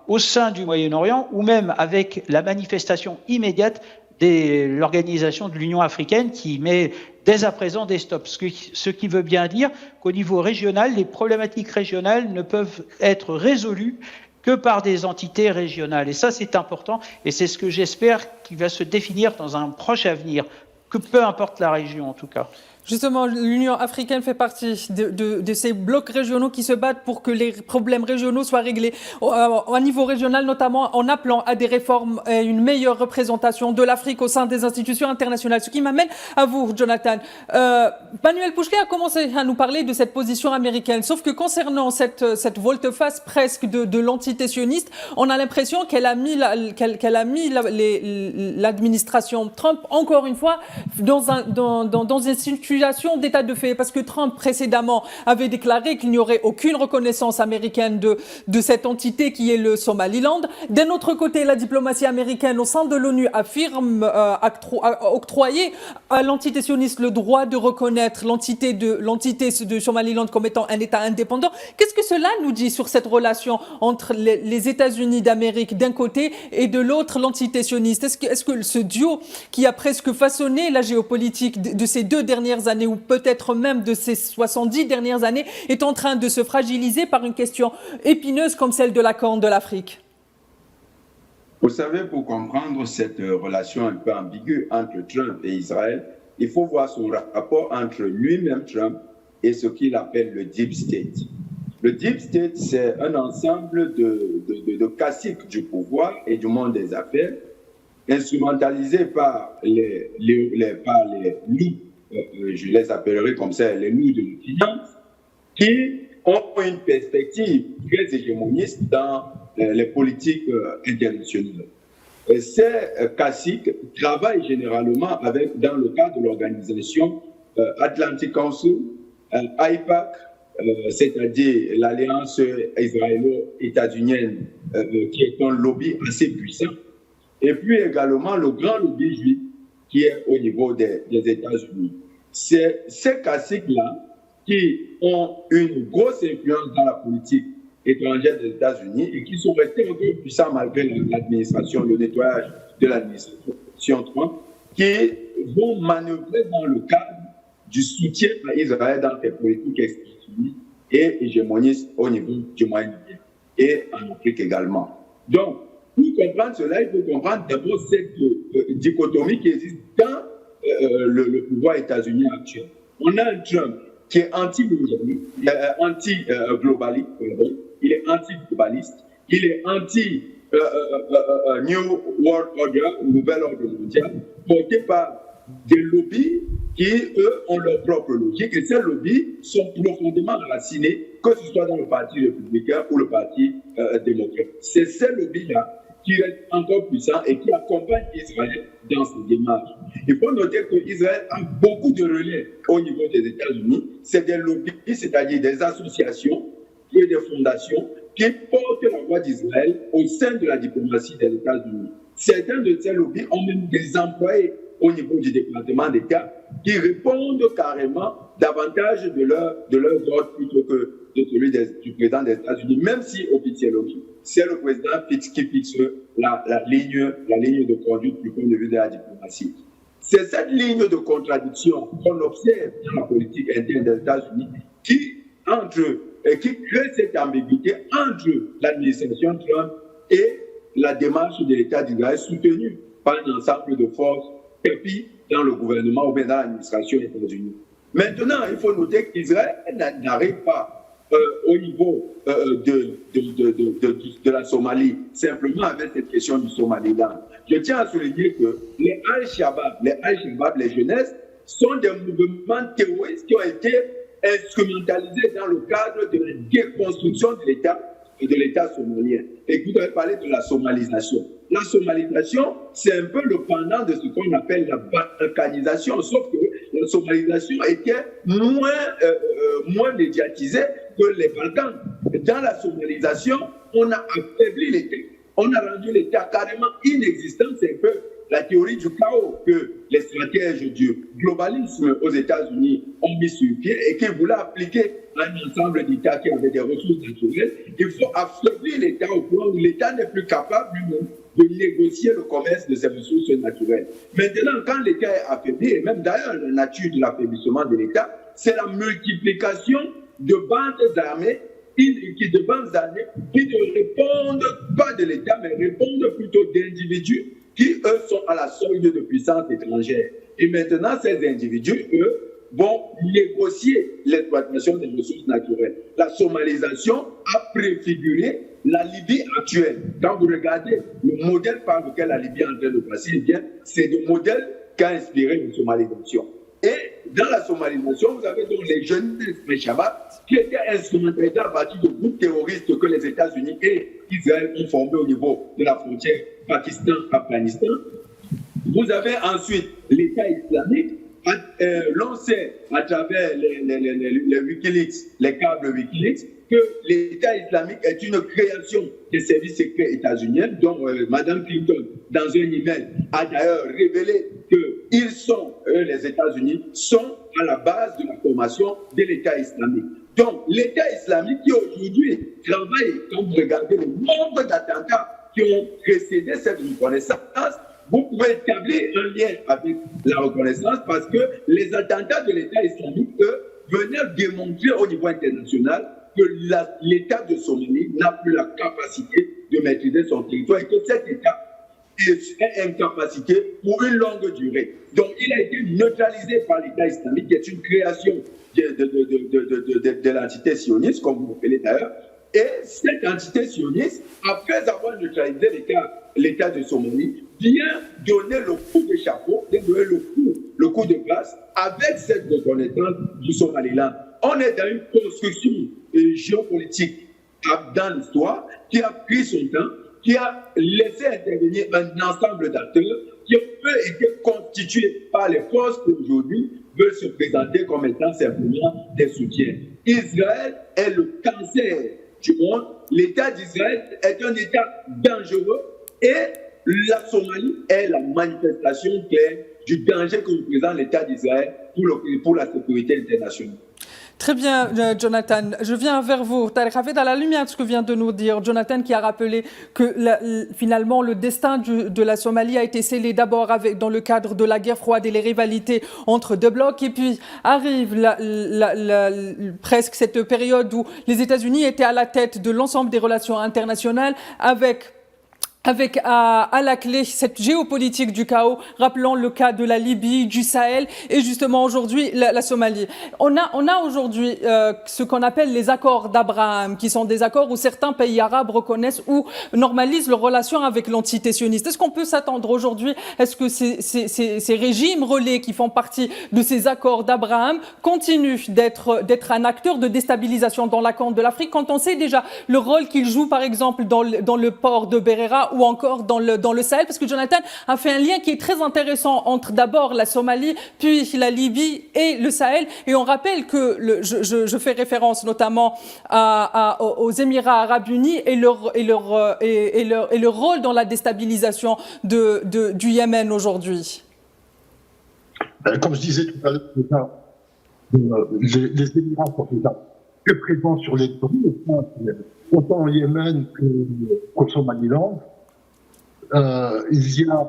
au sein du Moyen-Orient, ou même avec la manifestation immédiate de l'organisation de l'Union africaine qui met dès à présent des stops. Ce qui veut bien dire qu'au niveau régional, les problématiques régionales ne peuvent être résolues que par des entités régionales. Et ça, c'est important, et c'est ce que j'espère qui va se définir dans un proche avenir, que peu importe la région en tout cas. Justement, l'Union africaine fait partie de ces blocs régionaux qui se battent pour que les problèmes régionaux soient réglés au niveau régional, notamment en appelant à des réformes et une meilleure représentation de l'Afrique au sein des institutions internationales. Ce qui m'amène à vous, Jonathan. Manuel Pouchelet a commencé à nous parler de cette position américaine, sauf que concernant cette volte-face presque de l'entité sioniste, on a l'impression qu'elle a mis l'administration Trump, encore une fois, dans une situation situation d'état de fait, parce que Trump précédemment avait déclaré qu'il n'y aurait aucune reconnaissance américaine de cette entité qui est le Somaliland. D'un autre côté, la diplomatie américaine au sein de l'ONU affirme octroyer à l'entité sioniste le droit de reconnaître l'entité de Somaliland comme étant un État indépendant. Qu'est-ce que cela nous dit sur cette relation entre les États-Unis d'Amérique d'un côté et de l'autre l'entité sioniste? Est-ce que ce duo qui a presque façonné la géopolitique de ces 2 dernières années, ou peut-être même de ces 70 dernières années, est en train de se fragiliser par une question épineuse comme celle de la Corne de l'Afrique? Vous savez, pour comprendre cette relation un peu ambiguë entre Trump et Israël, il faut voir son rapport entre lui-même, Trump, et ce qu'il appelle le Deep State. Le Deep State, c'est un ensemble de caciques du pouvoir et du monde des affaires, instrumentalisés par les loups, je les appellerai comme ça, les loups de la finance, qui ont une perspective très hégémoniste dans les politiques internationales. Et ces caciques travaillent généralement dans le cadre de l'organisation Atlantic Council, AIPAC, c'est-à-dire l'alliance israélo-états-unienne, qui est un lobby assez puissant, et puis également le grand lobby juif qui est au niveau des États-Unis. C'est ces caciques-là qui ont une grosse influence dans la politique étrangère des États-Unis et qui sont restés encore puissants malgré l'administration, le nettoyage de l'administration Trump, qui vont manœuvrer dans le cadre du soutien à Israël dans les politiques expansionnistes et hégémonistes au niveau du Moyen-Orient et en Afrique également. Donc, pour comprendre cela, il faut comprendre d'abord cette dichotomie qui existe dans le pouvoir états-unien actuel. On a un Trump qui est anti-globaliste, il est anti-globaliste, il est anti-New World Order, Nouvel Ordre Mondial, porté par des lobbies qui, eux, ont leur propre logique. Et ces lobbies sont profondément enracinés, que ce soit dans le Parti républicain ou le Parti démocrate. C'est ces lobbies-là qui restent encore puissants et qui accompagnent Israël dans ses démarches. Il faut noter qu'Israël a beaucoup de relais au niveau des États-Unis. C'est des lobbies, c'est-à-dire des associations et des fondations qui portent la voix d'Israël au sein de la diplomatie des États-Unis. Certains de ces lobbies ont même des employés au niveau du département d'État qui répondent carrément davantage de leur vote plutôt que de celui du président des États-Unis, même si officiellement, c'est le président qui fixe la ligne de conduite du point de vue de la diplomatie. C'est cette ligne de contradiction qu'on observe dans la politique interne des États-Unis qui crée cette ambiguïté entre l'administration Trump et la démarche de l'État d'Israël soutenue par un ensemble de forces dans le gouvernement ou bien dans l'administration états-unienne. Maintenant, il faut noter qu'Israël n'arrive pas au niveau de la Somalie, simplement avec cette question du Somaliland. Je tiens à souligner que les Al-Shabaab, les jeunesses, sont des mouvements terroristes qui ont été instrumentalisés dans le cadre de la déconstruction de l'État somalien. Et vous avez parlé de la somalisation. La somalisation, c'est un peu le pendant de ce qu'on appelle la balkanisation, sauf que la somalisation était moins médiatisée que les Balkans. Dans la somalisation, on a affaibli l'État, on a rendu l'État carrément inexistant. C'est un peu la théorie du chaos que les stratèges du globalisme aux États-Unis ont mis sur pied et qui voulaient appliquer à un ensemble d'États qui avaient des ressources naturelles. Il faut affaiblir l'État au point où l'État n'est plus capable lui-même de négocier le commerce de ses ressources naturelles. Maintenant, quand l'État est affaibli, et même d'ailleurs la nature de l'affaiblissement de l'État, c'est la multiplication de bandes armées qui ne répondent pas de l'État, mais répondent plutôt d'individus qui, eux, sont à la solde de puissances étrangères. Et maintenant, ces individus, eux, vont négocier l'exploitation des ressources naturelles. La somalisation a préfiguré la Libye actuelle. Quand vous regardez le modèle par lequel la Libye est en train de passer, eh bien, c'est le modèle qui a inspiré la somalisation. Et dans la somalisation, vous avez donc les jeunes Al-Shabaab qui étaient instrumentalisés à partir de groupes terroristes que les États-Unis et Israël ont formés au niveau de la frontière Pakistan-Afghanistan. Vous avez ensuite l'État islamique l'on sait à travers les Wikileaks, les câbles Wikileaks, que l'État islamique est une création des services secrets états-uniens, dont Mme Clinton, dans un email, a d'ailleurs révélé qu'ils sont, les États-Unis, sont à la base de la formation de l'État islamique. Donc, l'État islamique qui aujourd'hui travaille, quand vous regardez le nombre d'attentats qui ont précédé cette reconnaissance, vous pouvez établir un lien avec la reconnaissance parce que les attentats de l'État islamique, eux, venaient démontrer au niveau international que l'État de Somalie n'a plus la capacité de maîtriser son territoire et que cet État est incapacité pour une longue durée. Donc, il a été neutralisé par l'État islamique, qui est une création de l'entité sioniste, comme vous l'appelez d'ailleurs. Et cette entité sioniste, après avoir neutralisé l'État de Somalie, vient donner le coup de chapeau, donner le coup de grâce avec cette reconnaissance du Somaliland. On est dans une construction géopolitique dans l'histoire qui a pris son temps, qui a laissé intervenir un ensemble d'acteurs qui ont été constitués par les forces qui aujourd'hui veulent se présenter comme étant simplement des soutiens. Israël est le cancer du monde. L'État d'Israël est un État dangereux et la Somalie est la manifestation claire du danger que représente l'État d'Israël pour la sécurité internationale. Très bien, Jonathan. Je viens vers vous. Tariq Hafid, à la lumière de ce que vient de nous dire Jonathan, qui a rappelé que finalement le destin de la Somalie a été scellé d'abord dans le cadre de la guerre froide et les rivalités entre deux blocs. Et puis arrive presque cette période où les États-Unis étaient à la tête de l'ensemble des relations internationales avec à la clé cette géopolitique du chaos, rappelons le cas de la Libye, du Sahel et justement aujourd'hui la Somalie. On a aujourd'hui ce qu'on appelle les accords d'Abraham, qui sont des accords où certains pays arabes reconnaissent ou normalisent leurs relations avec l'entité sioniste. Est-ce qu'on peut s'attendre aujourd'hui, est-ce que ces régimes relais qui font partie de ces accords d'Abraham continuent d'être un acteur de déstabilisation dans la Corne de l'Afrique, quand on sait déjà le rôle qu'ils jouent par exemple dans le port de Bereira ou encore dans le Sahel, parce que Jonathan a fait un lien qui est très intéressant entre d'abord la Somalie, puis la Libye et le Sahel. Et on rappelle que, je fais référence notamment aux Émirats arabes unis et leur rôle dans la déstabilisation du Yémen aujourd'hui. Comme je disais tout à l'heure, les Émirats sont déjà très présents sur les zones, autant au Yémen qu'au Somaliland. Il y a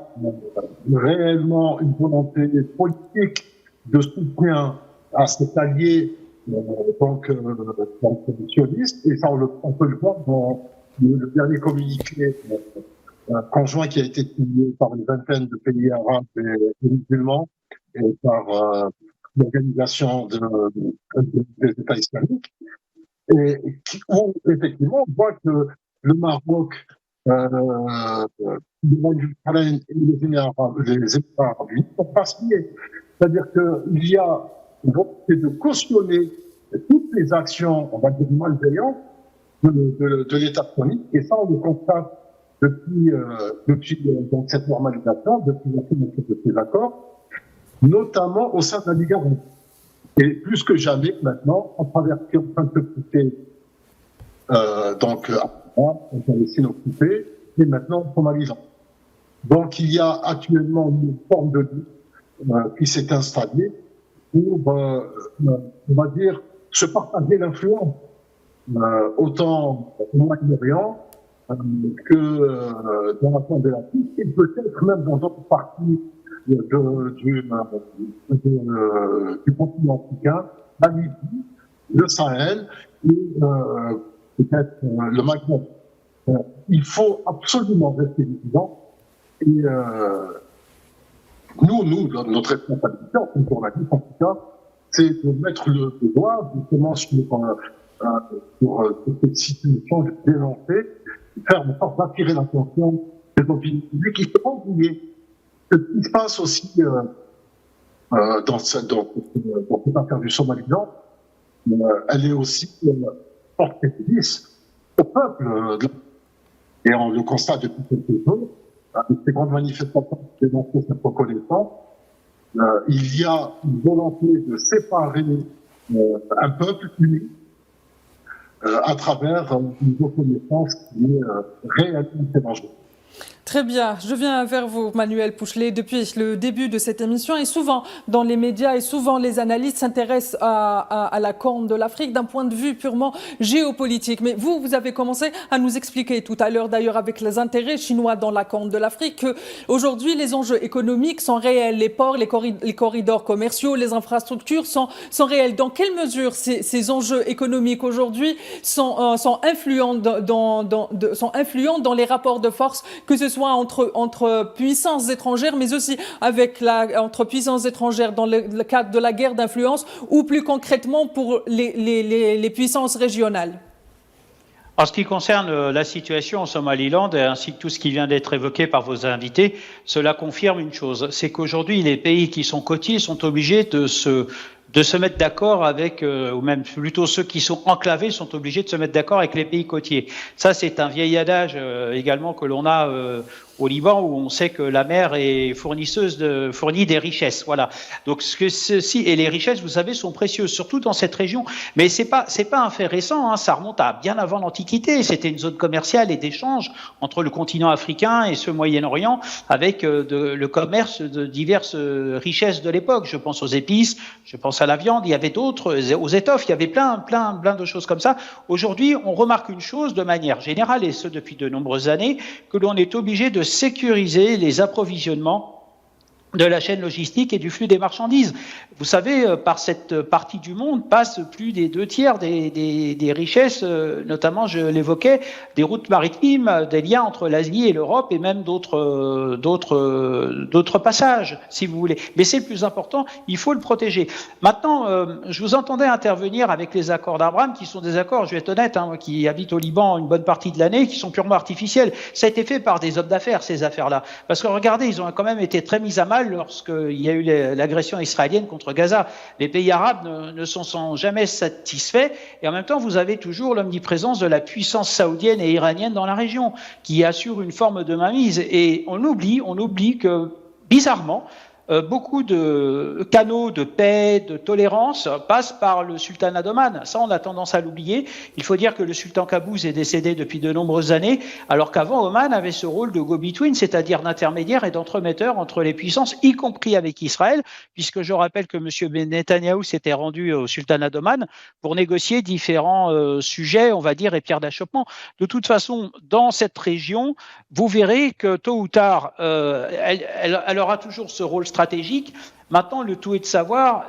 réellement une volonté politique de soutien à cet allié sioniste, et ça on peut le voir dans le dernier communiqué conjoint qui a été signé par une vingtaine de pays arabes et musulmans et par l'organisation des États islamiques, et où effectivement on voit que le Maroc, l'Ukraine et les Émirats arabes unis sont pas liés. C'est-à-dire qu'il y a une volonté de cautionner toutes les actions, on va dire, malveillantes de l'État sioniste, et ça on le constate depuis donc cette normalisation, depuis la signature de ces accords, notamment au sein de la Ligue arabe. Et plus que jamais maintenant, à travers ce qui est en train de se pousser on a laissé nos coupés, et maintenant somalisant. Donc il y a actuellement une forme de lutte qui s'est installée pour, on va dire, se partager l'influence, autant au Moyen-Orient que dans la Corne de l'Afrique, et peut-être même dans d'autres parties du continent africain, la Libye, le Sahel et peut-être le Maghreb. Il faut absolument rester vigilant, et notre responsabilité en tant que journaliste, en tout cas, c'est de mettre le doigt justement sur cette situation, de dénoncer, faire en sorte d'attirer l'attention des opinions publiques qui sont oubliées. Ce qui se passe aussi dans cette affaire du Somaliland, elle est aussi porte préjudice au peuple. Et on le constate depuis quelques jours, avec ces grandes manifestations qui dénoncent cette reconnaissance, Il y a une volonté de séparer un peuple uni à travers une reconnaissance qui est réellement dangereuse. Très bien, je viens vers vous, Manuel Pouchelet. Depuis le début de cette émission, et souvent dans les médias, et souvent les analystes s'intéressent à la Corne de l'Afrique d'un point de vue purement géopolitique. Mais vous avez commencé à nous expliquer tout à l'heure, d'ailleurs avec les intérêts chinois dans la Corne de l'Afrique, qu'aujourd'hui les enjeux économiques sont réels. Les ports, les corridors commerciaux, les infrastructures sont réels. Dans quelle mesure ces enjeux économiques aujourd'hui sont influents dans les rapports de force, que ce soit entre puissances étrangères, mais aussi entre puissances étrangères dans le cadre de la guerre d'influence, ou plus concrètement pour les puissances régionales? En ce qui concerne la situation au Somaliland, ainsi que tout ce qui vient d'être évoqué par vos invités, cela confirme une chose, c'est qu'aujourd'hui, les pays qui sont côtiers sont obligés de se mettre d'accord avec, ou même plutôt ceux qui sont enclavés sont obligés de se mettre d'accord avec les pays côtiers. Ça, c'est un vieil adage également que l'on a au Liban, où on sait que la mer est fournit des richesses. Voilà. Donc ceci et les richesses, vous savez, sont précieuses, surtout dans cette région. Mais c'est pas un fait récent. Hein, ça remonte à bien avant l'Antiquité. C'était une zone commerciale et d'échange entre le continent africain et ce Moyen-Orient, avec le commerce de diverses richesses de l'époque. Je pense aux épices, je pense à la viande. Il y avait d'autres, aux étoffes. Il y avait plein de choses comme ça. Aujourd'hui, on remarque une chose de manière générale, et ce depuis de nombreuses années, que l'on est obligé de sécuriser les approvisionnements de la chaîne logistique et du flux des marchandises. Vous savez, par cette partie du monde passent plus des 2/3 des richesses, notamment, je l'évoquais, des routes maritimes, des liens entre l'Asie et l'Europe, et même d'autres passages, si vous voulez. Mais c'est le plus important, il faut le protéger. Maintenant, je vous entendais intervenir avec les accords d'Abraham, qui sont des accords, je vais être honnête, hein, qui habitent au Liban une bonne partie de l'année, qui sont purement artificiels. Ça a été fait par des hommes d'affaires, ces affaires-là. Parce que regardez, ils ont quand même été très mis à mal lorsqu'il y a eu l'agression israélienne contre Gaza. Les pays arabes ne sont jamais satisfaits, et en même temps, vous avez toujours l'omniprésence de la puissance saoudienne et iranienne dans la région, qui assure une forme de mainmise. Et on oublie que, bizarrement, beaucoup de canaux de paix, de tolérance passent par le sultanat d'Oman. Ça, on a tendance à l'oublier. Il faut dire que le sultan Qaboos est décédé depuis de nombreuses années, alors qu'avant, Oman avait ce rôle de go-between, c'est-à-dire d'intermédiaire et d'entremetteur entre les puissances, y compris avec Israël, puisque je rappelle que M. Netanyahou s'était rendu au sultanat d'Oman pour négocier différents sujets, on va dire, et pierres d'achoppement. De toute façon, dans cette région, vous verrez que tôt ou tard, elle aura toujours ce rôle stratégique. Maintenant, le tout est de savoir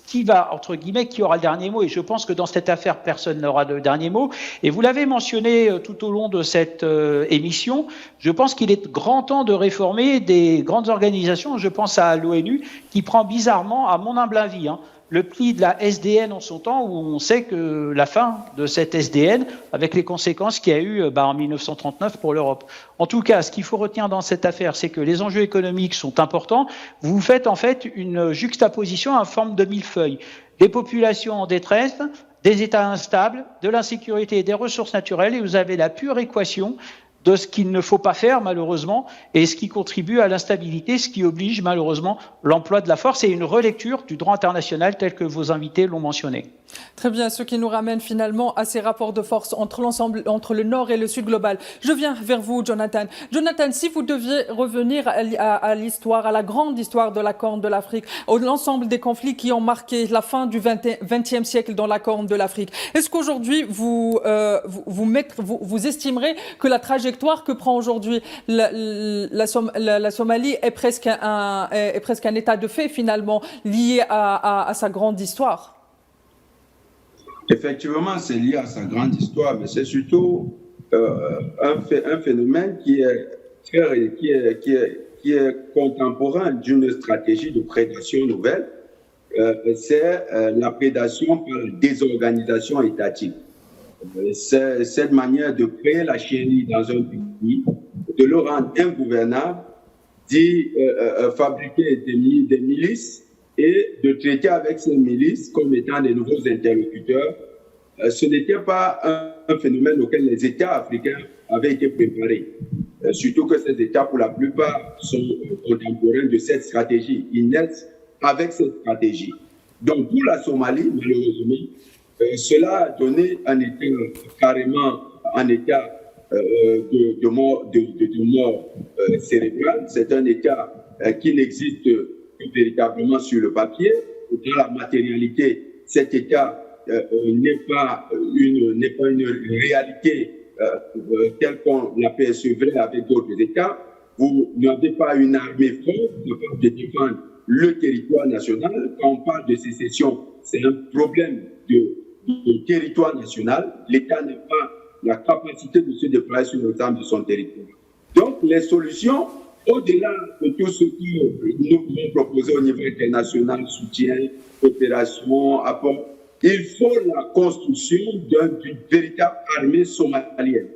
qui aura le dernier mot. Et je pense que dans cette affaire, personne n'aura le dernier mot. Et vous l'avez mentionné tout au long de cette émission, je pense qu'il est grand temps de réformer des grandes organisations. Je pense à l'ONU, qui prend bizarrement, à mon humble avis, le pli de la SDN en son temps, où on sait que la fin de cette SDN, avec les conséquences qu'il y a eu en 1939 pour l'Europe. En tout cas, ce qu'il faut retenir dans cette affaire, c'est que les enjeux économiques sont importants. Vous faites en fait une juxtaposition en forme de millefeuille. Des populations en détresse, des États instables, de l'insécurité et des ressources naturelles, et vous avez la pure équation de ce qu'il ne faut pas faire, malheureusement, et ce qui contribue à l'instabilité, ce qui oblige, malheureusement, l'emploi de la force et une relecture du droit international tel que vos invités l'ont mentionné. Très bien, ce qui nous ramène finalement à ces rapports de force entre le Nord et le Sud global. Je viens vers vous, Jonathan. Jonathan, si vous deviez revenir à l'histoire, à la grande histoire de la Corne de l'Afrique, à l'ensemble des conflits qui ont marqué la fin du XXe siècle dans la Corne de l'Afrique, est-ce qu'aujourd'hui vous estimerez que la trajectoire que prend aujourd'hui la Somalie est presque un état de fait finalement lié à sa grande histoire? Effectivement, c'est lié à sa grande histoire, mais c'est surtout un phénomène qui est contemporain d'une stratégie de prédation nouvelle. C'est la prédation par la désorganisation étatique. C'est cette manière de créer la chenille dans un pays, de le rendre ingouvernable, d'y fabriquer des milices, et de traiter avec ces milices comme étant des nouveaux interlocuteurs. Ce n'était pas un phénomène auquel les États africains avaient été préparés. Surtout que ces États, pour la plupart, sont contemporains de cette stratégie. Ils naissent avec cette stratégie. Donc, pour la Somalie, malheureusement, cela a donné un état carrément un état de mort cérébrale. C'est un état qui n'existe véritablement sur le papier. Dans la matérialité, cet état n'est pas une réalité telle qu'on l'a percevrait avec d'autres états. Vous n'avez pas une armée forte capable de défendre le territoire national. Quand on parle de sécession, c'est un problème de territoire national. L'État n'a pas la capacité de se déployer sur l'ensemble de son territoire. Donc, les solutions, au-delà de tout ce que nous pouvons proposer au niveau international, soutien, coopération, apport, il faut la construction d'une véritable armée somalienne.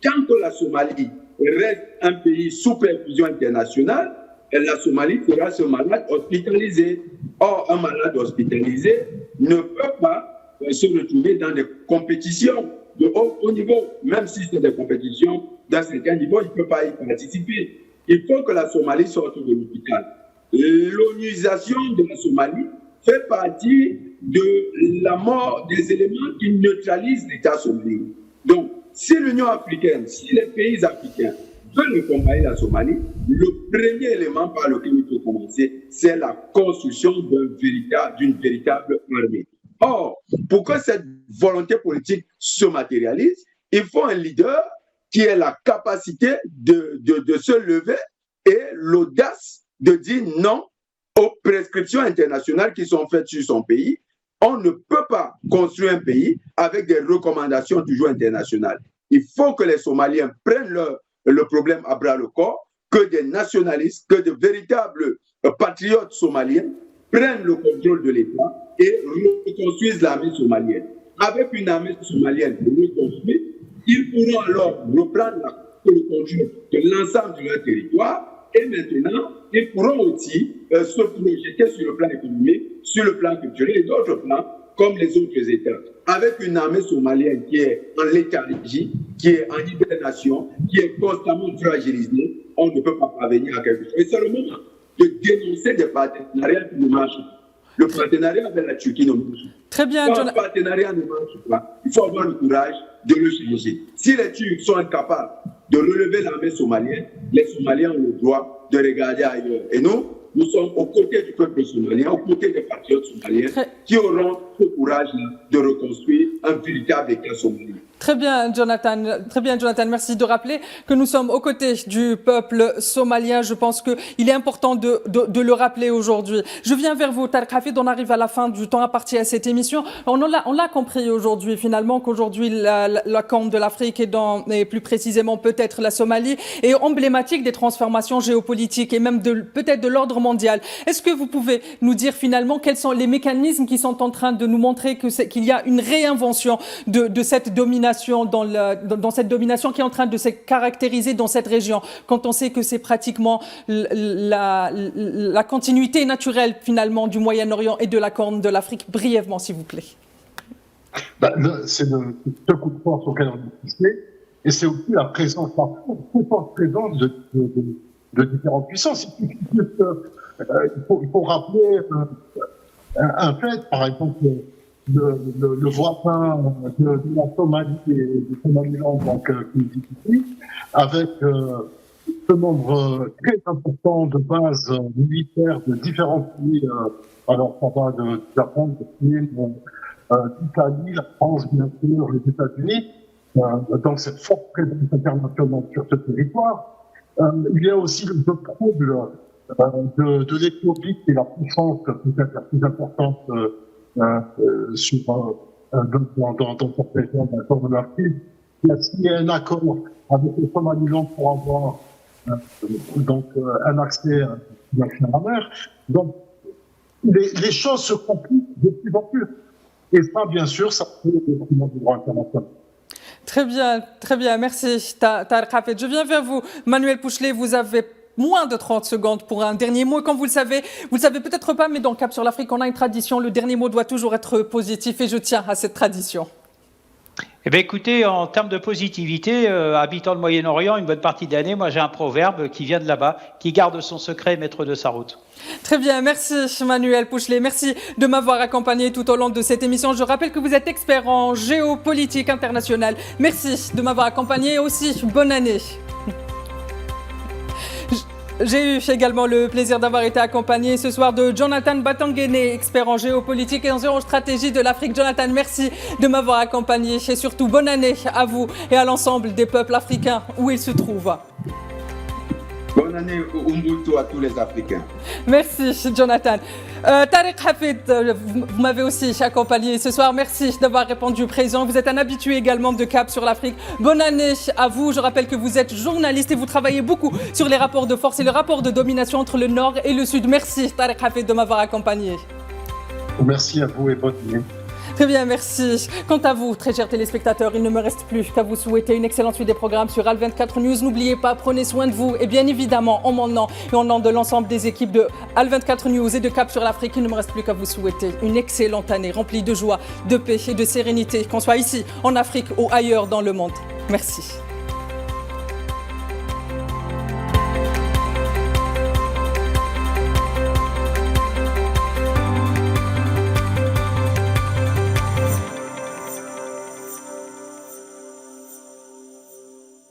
Tant que la Somalie reste un pays sous perfusion internationale, la Somalie sera ce malade hospitalisé. Or, un malade hospitalisé ne peut pas se retrouver dans des compétitions de haut niveau, même si c'est des compétitions d'un certain niveau, il ne peut pas y participer. Il faut que la Somalie sorte de l'hôpital. L'onuisation de la Somalie fait partie de la mort des éléments qui neutralisent l'État somalien. Donc, si l'Union africaine, si les pays africains veulent accompagner la Somalie, le premier élément par lequel il faut commencer, c'est la construction d'une véritable armée. Or, pour que cette volonté politique se matérialise, il faut un leader qui ait la capacité de se lever et l'audace de dire non aux prescriptions internationales qui sont faites sur son pays. On ne peut pas construire un pays avec des recommandations toujours internationales. Il faut que les Somaliens prennent le problème à bras le corps, que des nationalistes, que de véritables patriotes somaliens prennent le contrôle de l'État et reconstruisent l'armée somalienne. Avec une armée somalienne reconstruite, ils pourront alors reprendre le contrôle de l'ensemble de leur territoire et maintenant, ils pourront aussi se projeter sur le plan économique, sur le plan culturel et d'autres plans comme les autres États. Avec une armée somalienne qui est en léthargie, qui est en hibernation, qui est constamment fragilisée, on ne peut pas parvenir à quelque chose. Et c'est le moment de dénoncer des partenariats qui ne marchent pas. Le partenariat avec la Turquie ne marche pas. Très bien, Quand le partenariat ne marche pas, il faut avoir le courage de le changer. Si les Turcs sont incapables de relever l'armée somalienne, les Somaliens ont le droit de regarder ailleurs. Et nous sommes aux côtés du peuple somalien, aux côtés des patriotes somaliens qui auront ce courage de reconstruire un véritable État somalien. Très bien, Jonathan. Merci de rappeler que nous sommes aux côtés du peuple somalien. Je pense qu'il est important de le rappeler aujourd'hui. Je viens vers vous, Tarek Hafid. On arrive à la fin du temps imparti à cette émission. On l'a compris aujourd'hui, finalement, qu'aujourd'hui, la Corne de l'Afrique et plus précisément peut-être la Somalie est emblématique des transformations géopolitiques et même peut-être de l'ordre mondial. Est-ce que vous pouvez nous dire finalement quels sont les mécanismes qui sont en train de nous montrer qu'il y a une réinvention de cette domination dans cette domination qui est en train de se caractériser dans cette région, quand on sait que c'est pratiquement la continuité naturelle finalement du Moyen-Orient et de la Corne de l'Afrique. Brièvement, s'il vous plaît. C'est ce coup de force auquel on est poussé, et c'est aussi la présence, de différentes puissances. Il faut rappeler un fait, par exemple, le voisin de la Somalie et du Somaliland, donc qui est ici, avec ce nombre très important de bases militaires de différents pays. Alors, ça va de Japon, de Chine, d'Italie, la France, bien sûr, les États-Unis. Donc, cette forte présence internationale sur ce territoire. Il y a aussi le trouble de l'Éthiopie, qui est la puissance peut-être la plus importante dans cette région de la Corne de l'Afrique. Il y a signé un accord avec le Somaliland pour avoir un accès à la mer. Donc, les choses se compliquent de plus en plus. Et ça, bien sûr, ça fait des documents du droit international. Très bien, merci Tarek Hafid. Je viens vers vous, Manuel Pouchelet, vous avez moins de 30 secondes pour un dernier mot. Comme vous le savez peut-être pas, mais dans Cap sur l'Afrique, on a une tradition, le dernier mot doit toujours être positif et je tiens à cette tradition. Eh bien, écoutez, en termes de positivité, habitant le Moyen-Orient, une bonne partie de l'année, moi j'ai un proverbe qui vient de là-bas, qui garde son secret, maître de sa route. Très bien, merci Manuel Pouchelet, merci de m'avoir accompagné tout au long de cette émission. Je rappelle que vous êtes expert en géopolitique internationale. Merci de m'avoir accompagné aussi. Bonne année. J'ai eu également le plaisir d'avoir été accompagné ce soir de Jonathan Batangene, expert en géopolitique et en géostratégie de l'Afrique. Jonathan, merci de m'avoir accompagné et surtout bonne année à vous et à l'ensemble des peuples africains où ils se trouvent. Bonne année Ubuntu à tous les Africains. Merci Jonathan. Tariq Hafid, vous m'avez aussi accompagné ce soir. Merci d'avoir répondu présent. Vous êtes un habitué également de Cap sur l'Afrique. Bonne année à vous. Je rappelle que vous êtes journaliste et vous travaillez beaucoup sur les rapports de force et le rapport de domination entre le Nord et le Sud. Merci Tariq Hafid de m'avoir accompagné. Merci à vous et bonne année. Très bien, merci. Quant à vous, très chers téléspectateurs, il ne me reste plus qu'à vous souhaiter une excellente suite des programmes sur Al24 News. N'oubliez pas, prenez soin de vous et bien évidemment, en mon nom et en nom de l'ensemble des équipes de Al24 News et de Cap sur l'Afrique, il ne me reste plus qu'à vous souhaiter une excellente année remplie de joie, de paix et de sérénité, qu'on soit ici, en Afrique ou ailleurs dans le monde. Merci.